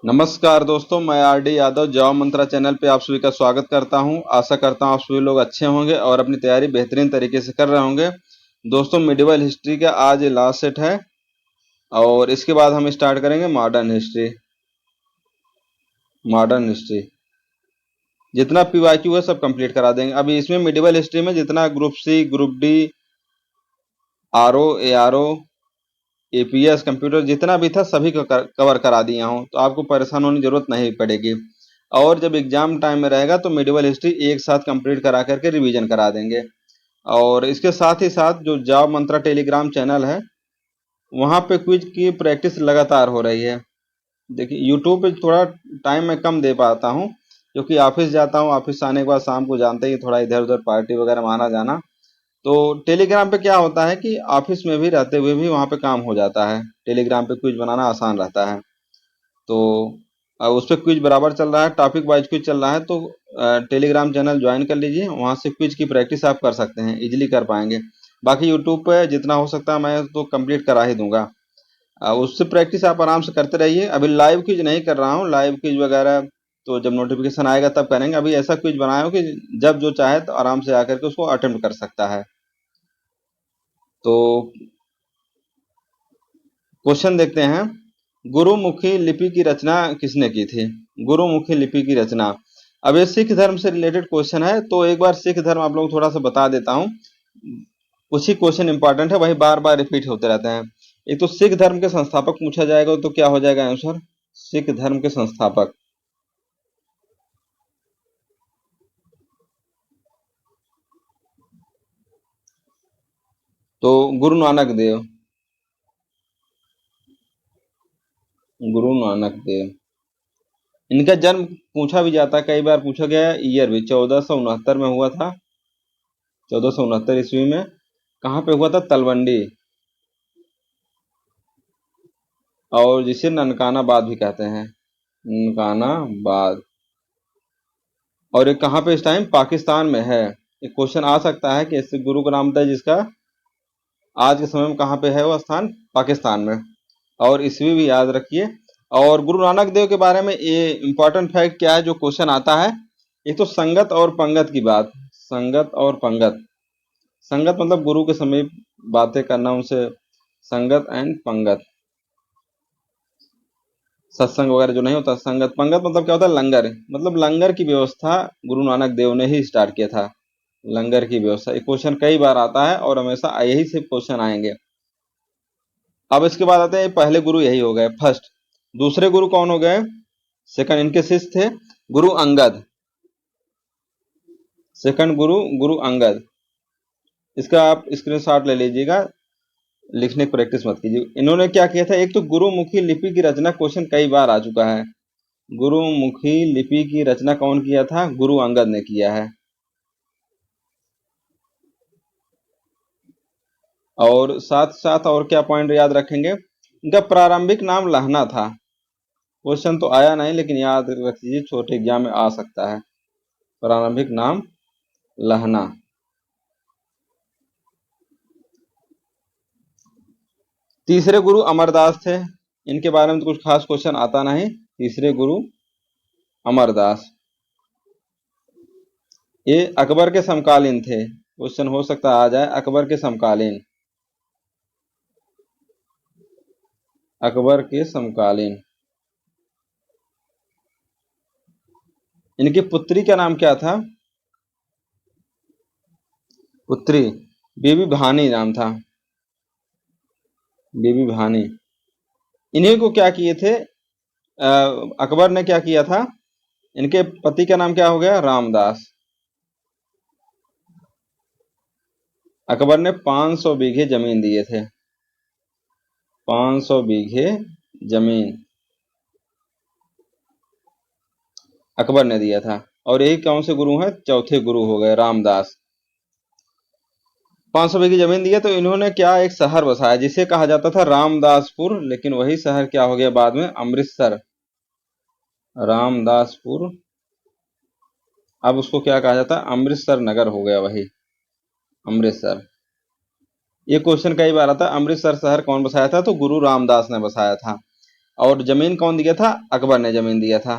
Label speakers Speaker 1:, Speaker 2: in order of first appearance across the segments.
Speaker 1: नमस्कार दोस्तों, मैं आरडी यादव जॉब मंत्रा चैनल पे आप सभी का स्वागत करता हूं। आशा करता हूं आप सभी लोग अच्छे होंगे और अपनी तैयारी बेहतरीन तरीके से कर रहे होंगे। दोस्तों, मिडिवल हिस्ट्री का आज लास्ट सेट है और इसके बाद हम स्टार्ट करेंगे मॉडर्न हिस्ट्री। मॉडर्न हिस्ट्री जितना पीवाईक्यू है सब कंप्लीट करा देंगे। अभी इसमें मिडिवल हिस्ट्री में जितना group C, group D, RO, ARO, APS, computer जितना भी था सभी को कवर करा दिया हूँ, तो आपको परेशान होने की जरूरत नहीं पड़ेगी। और जब एग्जाम टाइम में रहेगा तो मिडिवल हिस्ट्री एक साथ कंप्लीट करा करके रिवीजन करा देंगे। और इसके साथ ही साथ जो जॉब मंत्रा टेलीग्राम चैनल है वहाँ पे क्विज की प्रैक्टिस लगातार हो रही है। देखिए, यूट्यूब पे थोड़ा टाइम मैं कम दे पाता हूँ क्योंकि ऑफिस जाता हूँ। ऑफिस से आने के बाद शाम को जानते ही थोड़ा इधर उधर पार्टी वगैरह में आना जाना, तो टेलीग्राम पे क्या होता है कि ऑफिस में भी रहते हुए भी वहाँ पे काम हो जाता है। टेलीग्राम पे क्विज बनाना आसान रहता है। तो उस पर क्विज बराबर चल रहा है, टॉपिक वाइज क्विज चल रहा है, तो टेलीग्राम चैनल ज्वाइन कर लीजिए। वहाँ से क्विज की प्रैक्टिस आप कर सकते हैं, इजीली कर पाएंगे। बाकी यूट्यूब पे जितना हो सकता है मैं तो कंप्लीट करा ही दूंगा। उससे प्रैक्टिस आप आराम से करते रहिए। अभी लाइव क्विज नहीं कर रहा हूँ, लाइव क्विज वगैरह तो जब नोटिफिकेशन आएगा तब करेंगे। अभी ऐसा क्विज बनाया हो कि जब जो चाहे तो आराम से आकर के उसको अटेम्प्ट कर सकता है। तो क्वेश्चन देखते हैं, गुरुमुखी लिपि की रचना किसने की थी? गुरुमुखी लिपि की रचना। अब ये सिख धर्म से रिलेटेड क्वेश्चन है, तो एक बार सिख धर्म आप लोग थोड़ा सा बता देता हूँ। कुछ ही क्वेश्चन इंपॉर्टेंट है, वही बार बार रिपीट होते रहते हैं। एक तो सिख धर्म के संस्थापक पूछा जाएगा, तो क्या हो जाएगा आंसर? सिख धर्म के संस्थापक तो गुरु नानक देव। गुरु नानक देव, इनका जन्म पूछा भी जाता है, कई बार पूछा गया है। ईयर भी 1469 में हुआ था। 1469 ईस्वी में। कहाँ पे हुआ था? तलवंडी, और जिसे ननकाना बाग भी कहते हैं। ननकाना बाग। और ये कहाँ पे इस टाइम? पाकिस्तान में है। एक क्वेश्चन आ सकता है कि इससे गुरु का नाम था जिसका आज के समय में कहाँ पे है वो स्थान? पाकिस्तान में। और ईस्वी भी याद रखिए। और गुरु नानक देव के बारे में ये इंपॉर्टेंट फैक्ट क्या है जो क्वेश्चन आता है? एक तो संगत और पंगत की बात। संगत और पंगत। संगत मतलब गुरु के समीप बातें करना उनसे, संगत एंड पंगत, सत्संग वगैरह जो नहीं होता। संगत पंगत मतलब क्या होता है? लंगर। मतलब लंगर की व्यवस्था गुरु नानक देव ने ही स्टार्ट किया था। लंगर की व्यवस्था, ये क्वेश्चन कई बार आता है और हमेशा यही से क्वेश्चन आएंगे। अब इसके बाद आते हैं, पहले गुरु यही हो गए, फर्स्ट। दूसरे गुरु कौन हो गए? सेकंड इनके शिष्य थे गुरु अंगद। सेकंड गुरु गुरु अंगद। इसका आप स्क्रीनशॉट ले लीजिएगा, लिखने की प्रैक्टिस मत कीजिए। इन्होंने क्या किया था? एक तो गुरुमुखी लिपि की रचना, क्वेश्चन कई बार आ चुका है। गुरुमुखी लिपि की रचना कौन किया था? गुरु अंगद ने किया है। और साथ साथ और क्या पॉइंट याद रखेंगे? इनका प्रारंभिक नाम लहना था। क्वेश्चन तो आया नहीं लेकिन याद रख लीजिए, छोटे एग्जाम में आ सकता है। प्रारंभिक नाम लहना। तीसरे गुरु अमरदास थे। इनके बारे में तो कुछ खास क्वेश्चन आता नहीं। तीसरे गुरु अमरदास, ये अकबर के समकालीन थे। क्वेश्चन हो सकता आ जाए, अकबर के समकालीन। अकबर के समकालीन। इनकी पुत्री का नाम क्या था? पुत्री बीबी भानी नाम था। बीबी भानी। इन्हीं को क्या किए थे? अकबर ने क्या किया था? इनके पति का नाम क्या हो गया? रामदास। अकबर ने 500 बीघे जमीन दिए थे। 500 बीघे जमीन अकबर ने दिया था। और यही कौन से गुरु हैं? चौथे गुरु हो गए रामदास। 500 बीघी जमीन दिया तो इन्होंने क्या एक शहर बसाया जिसे कहा जाता था रामदासपुर, लेकिन वही शहर क्या हो गया बाद में? अमृतसर। रामदासपुर। अब उसको क्या कहा जाता है? अमृतसर नगर हो गया वही, अमृतसर। ये क्वेश्चन कई बार आता है, अमृतसर शहर कौन बसाया था? तो गुरु रामदास ने बसाया था। और जमीन कौन दिया था? अकबर ने जमीन दिया था।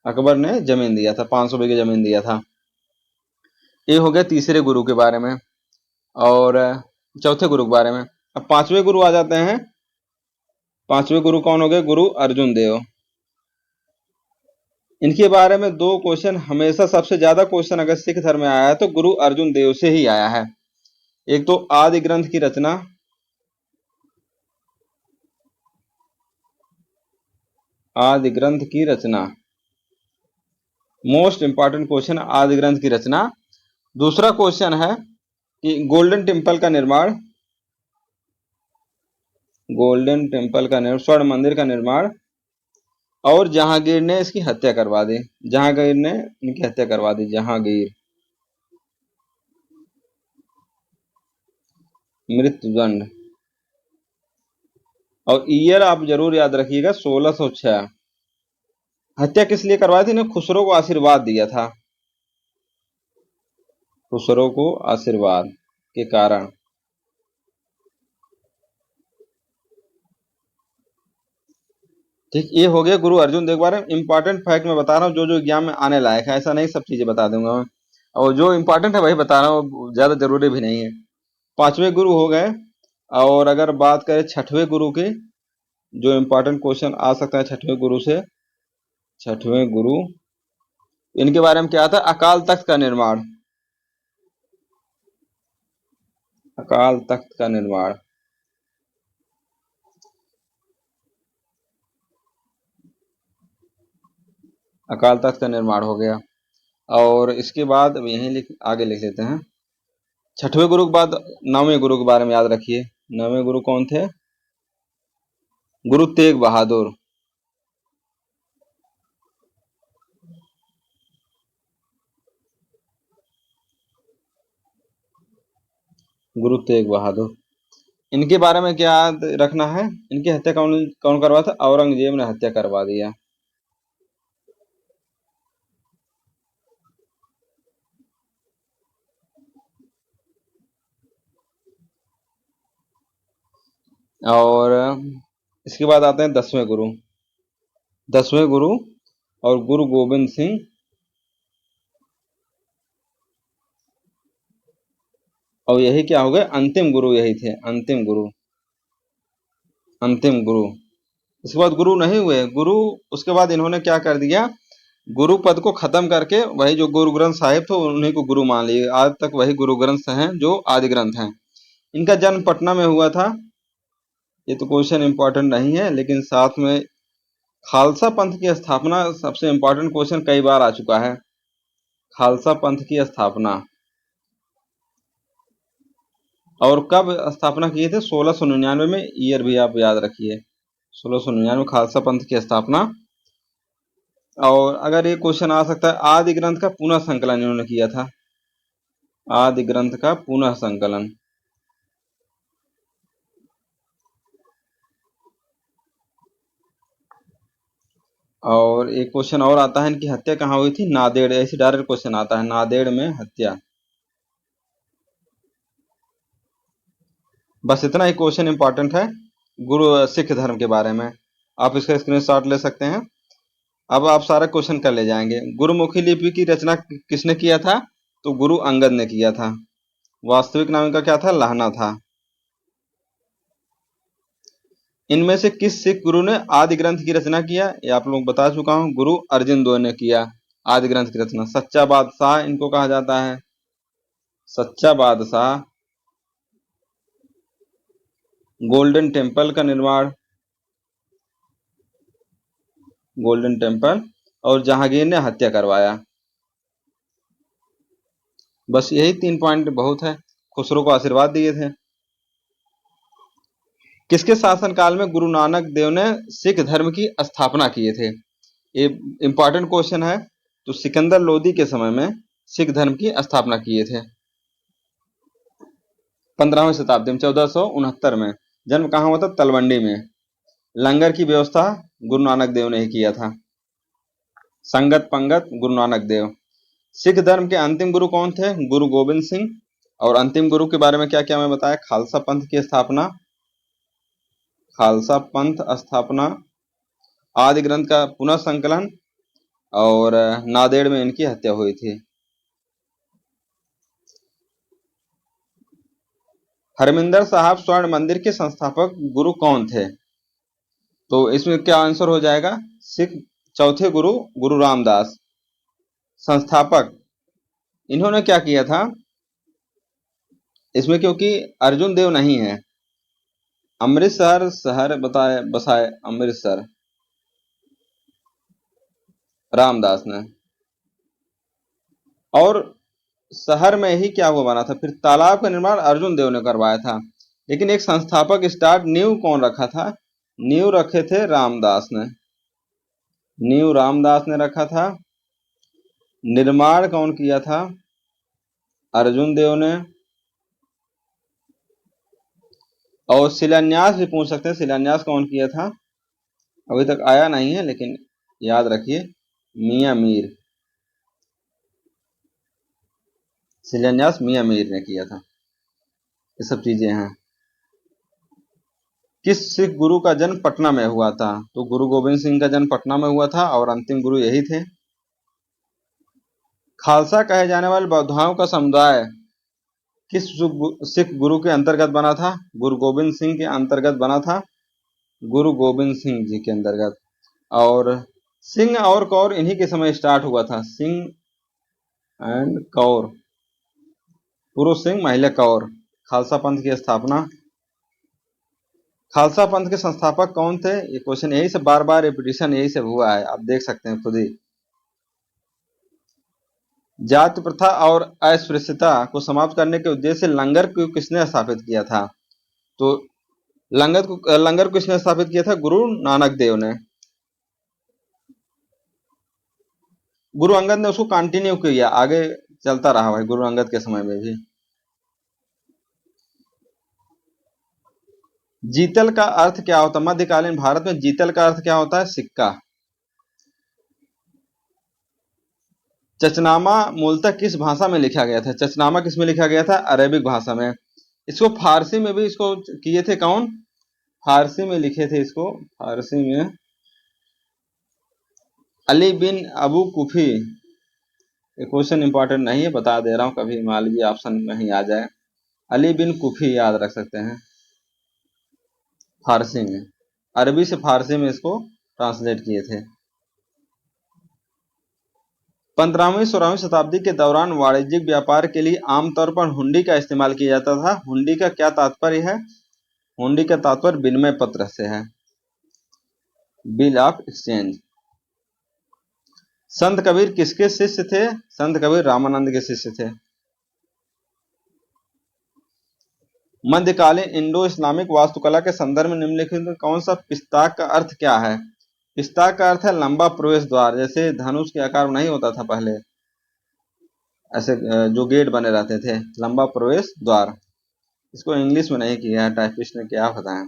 Speaker 1: अकबर ने जमीन दिया था, 500 बीघे जमीन दिया था। ये हो गया तीसरे गुरु के बारे में। और चौथे गुरु के बारे में। अब पांचवें गुरु आ जाते हैं। पांचवें गुरु कौन हो गए? गुरु अर्जुन देव। इनके बारे में दो क्वेश्चन, हमेशा सबसे ज्यादा क्वेश्चन अगर सिख धर्म में आया है तो गुरु अर्जुन देव से ही आया है। एक तो आदि ग्रंथ की रचना, आदि ग्रंथ की रचना, मोस्ट इंपॉर्टेंट क्वेश्चन, आदि ग्रंथ की रचना। दूसरा क्वेश्चन है कि गोल्डन टेम्पल का निर्माण, गोल्डन टेम्पल का निर्माण, स्वर्ण मंदिर का निर्माण, और जहांगीर ने इसकी हत्या करवा दी। जहांगीर ने इनकी हत्या करवा दी, जहांगीर। मृत्युदंड। और ईयर आप जरूर याद रखिएगा, 1606। हत्या किस लिए करवाई थी? इन्हें खुसरो को आशीर्वाद दिया था, खुसरो को आशीर्वाद के कारण। ठीक, ये हो गया गुरु अर्जुन देव के बारे में। इंपॉर्टेंट फैक्ट मैं बता रहा हूँ, जो जो एग्जाम में आने लायक है, ऐसा नहीं सब चीजें बता दूंगा मैं। और जो इंपॉर्टेंट है वही बता रहा हूँ, ज्यादा जरूरी भी नहीं है। पांचवें गुरु हो गए। और अगर बात करें छठवें गुरु की, जो इंपॉर्टेंट क्वेश्चन आ सकता है छठवें गुरु से। छठवें गुरु, इनके बारे में क्या था? अकाल तख्त का निर्माण, अकाल तख्त का निर्माण। अकाल तख्त का निर्माण हो गया। और इसके बाद यहीं आगे लिख लेते हैं। छठवें गुरु के बाद नौवें गुरु के बारे में याद रखिए। नौवें गुरु कौन थे? गुरु तेग बहादुर। गुरु तेग बहादुर, इनके बारे में क्या याद रखना है? इनकी हत्या कौन कौन करवा था? औरंगजेब ने हत्या करवा दिया। और इसके बाद आते हैं 10वें गुरु। 10वें गुरु और गुरु गोविंद सिंह। और यही क्या हो गए? अंतिम गुरु यही थे, अंतिम गुरु, अंतिम गुरु। इसके बाद गुरु नहीं हुए गुरु। उसके बाद इन्होंने क्या कर दिया? गुरु पद को खत्म करके वही जो गुरु ग्रंथ साहिब थे उन्हीं को गुरु मान लिए। आज तक वही गुरु ग्रंथ हैं जो आदि ग्रंथ हैं। इनका जन्म पटना में हुआ था। ये तो क्वेश्चन इंपॉर्टेंट नहीं है, लेकिन साथ में खालसा पंथ की स्थापना सबसे इंपॉर्टेंट क्वेश्चन कई बार आ चुका है। खालसा पंथ की स्थापना, और कब स्थापना किए थे? 1699 में। ईयर भी आप याद रखिए, 1699 खालसा पंथ की स्थापना। और अगर ये क्वेश्चन आ सकता है, आदि ग्रंथ का पुनः संकलन इन्होंने किया था। आदि ग्रंथ का पुनः संकलन। और एक क्वेश्चन और आता है, इनकी हत्या कहाँ हुई थी? नांदेड़। ऐसी डायरेक्ट क्वेश्चन आता है, नांदेड़ में हत्या। बस इतना ही क्वेश्चन इंपॉर्टेंट है गुरु सिख धर्म के बारे में। आप इसका स्क्रीनशॉट ले सकते हैं। अब आप सारा क्वेश्चन कर ले जाएंगे। गुरुमुखी लिपि की रचना किसने किया था? तो गुरु अंगद ने किया था। वास्तविक नाम इनका क्या था? लहना था। इनमें से किस सिख गुरु ने आदि ग्रंथ की रचना किया? ये आप लोग बता चुका हूं, गुरु अर्जुन देव ने किया आदि ग्रंथ की रचना। सच्चा बादशाह इनको कहा जाता है, सच्चा बादशाह। गोल्डन टेम्पल का निर्माण, गोल्डन टेम्पल। और जहांगीर ने हत्या करवाया। बस यही 3 पॉइंट बहुत है। खुसरो को आशीर्वाद दिए थे। किसके शासनकाल में गुरु नानक देव ने सिख धर्म की स्थापना किए थे? ये इंपॉर्टेंट क्वेश्चन है। तो सिकंदर लोदी के समय में सिख धर्म की स्थापना किए थे, 15वीं शताब्दी में, 1469 में। जन्म कहाँ हुआ था? तलवंडी में। लंगर की व्यवस्था गुरु नानक देव ने ही किया था। संगत पंगत गुरु नानक देव। सिख धर्म के अंतिम गुरु कौन थे? गुरु गोविंद सिंह। और अंतिम गुरु के बारे में क्या क्या मैं बताया? खालसा पंथ की स्थापना, खालसा पंथ स्थापना, आदि ग्रंथ का पुनः संकलन और नांदेड़ में इनकी हत्या हुई थी। हरमिंदर साहब स्वर्ण मंदिर के संस्थापक गुरु कौन थे? तो इसमें क्या आंसर हो जाएगा? सिख चौथे गुरु गुरु रामदास। संस्थापक इन्होंने क्या किया था इसमें, क्योंकि अर्जुन देव नहीं है, अमृतसर शहर बताए बसाए अमृतसर रामदास ने, और शहर में ही क्या वो बना था, फिर तालाब का निर्माण अर्जुन देव ने करवाया था। लेकिन एक संस्थापक स्टार्ट नींव कौन रखा था? नींव रखे थे रामदास ने, नींव रामदास ने रखा था। निर्माण कौन किया था? अर्जुन देव ने। और शिलान्यास भी पूछ सकते हैं, शिलान्यास कौन किया था? अभी तक आया नहीं है लेकिन याद रखिए, मियां मीर, शिलान्यास मियां मीर ने किया था। ये सब चीजें हैं। किस सिख गुरु का जन्म पटना में हुआ था? तो गुरु गोविंद सिंह का जन्म पटना में हुआ था और अंतिम गुरु यही थे। खालसा कहे जाने वाले बौद्धाओं का समुदाय किस सिख गुरु के अंतर्गत बना था? गुरु गोविंद सिंह के अंतर्गत बना था, गुरु गोविंद सिंह जी के अंतर्गत। और सिंह और कौर इन्हीं के समय स्टार्ट हुआ था, सिंह एंड कौर, पुरुष सिंह महिला कौर। खालसा पंथ की स्थापना, खालसा पंथ के संस्थापक कौन थे? ये क्वेश्चन यही से बार बार रिपीटिशन यही से हुआ है, आप देख सकते हैं खुद ही। जाति प्रथा और अस्पृश्यता को समाप्त करने के उद्देश्य से लंगर को किसने स्थापित किया था? तो लंगर को किसने स्थापित किया था? गुरु नानक देव ने। गुरु अंगद ने उसको कंटिन्यू किया, आगे चलता रहा भाई गुरु अंगद के समय में भी। जीतल का अर्थ क्या होता है? मध्यकालीन भारत में जीतल का अर्थ क्या होता है? सिक्का। चचनामा मूलतः किस भाषा में लिखा गया था? चचनामा किस में लिखा गया था? अरेबिक भाषा में। इसको फारसी में भी इसको किए थे कौन? फारसी में लिखे थे इसको, फारसी में अली बिन अबू कुफी। ये क्वेश्चन इंपॉर्टेंट नहीं है, बता दे रहा हूं, कभी मान लीजिए ऑप्शन में ही आ जाए। अली बिन कुफी याद रख सकते हैं। फारसी में, अरबी से फारसी में इसको ट्रांसलेट किए थे। 15वीं 16वीं शताब्दी के दौरान वाणिज्यिक व्यापार के लिए आमतौर पर हुंडी का इस्तेमाल किया जाता था। हुंडी का क्या तात्पर्य है? हुंडी का तात्पर्य विनिमय पत्र से है, बिल ऑफ एक्सचेंज। संत कबीर किसके शिष्य थे? संत कबीर रामानंद के शिष्य थे। मध्यकालीन इंडो इस्लामिक वास्तुकला के संदर्भ में निम्नलिखित में कौन सा पिस्ताक का अर्थ क्या है? पिस्ताक का अर्थ है लंबा प्रवेश द्वार, जैसे धनुष के आकार में नहीं होता था पहले, ऐसे जो गेट बने रहते थे, लंबा प्रवेश द्वार। इसको इंग्लिश में नहीं किया है टाइपिस्ट ने, क्या बताएं।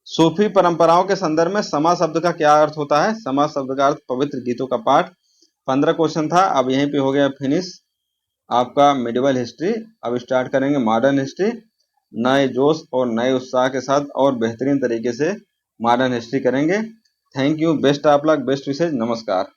Speaker 1: सूफी परंपराओं के संदर्भ में समा शब्द का क्या अर्थ होता है? समा शब्द का अर्थ पवित्र गीतों का पाठ। 15 क्वेश्चन था, अब यहीं पे हो गया फिनिश आपका मिडिवल हिस्ट्री। अब स्टार्ट करेंगे मॉडर्न हिस्ट्री, नए जोश और नए उत्साह के साथ और बेहतरीन तरीके से मॉडर्न हिस्ट्री करेंगे। Thank you, best of luck, best wishes, नमस्कार।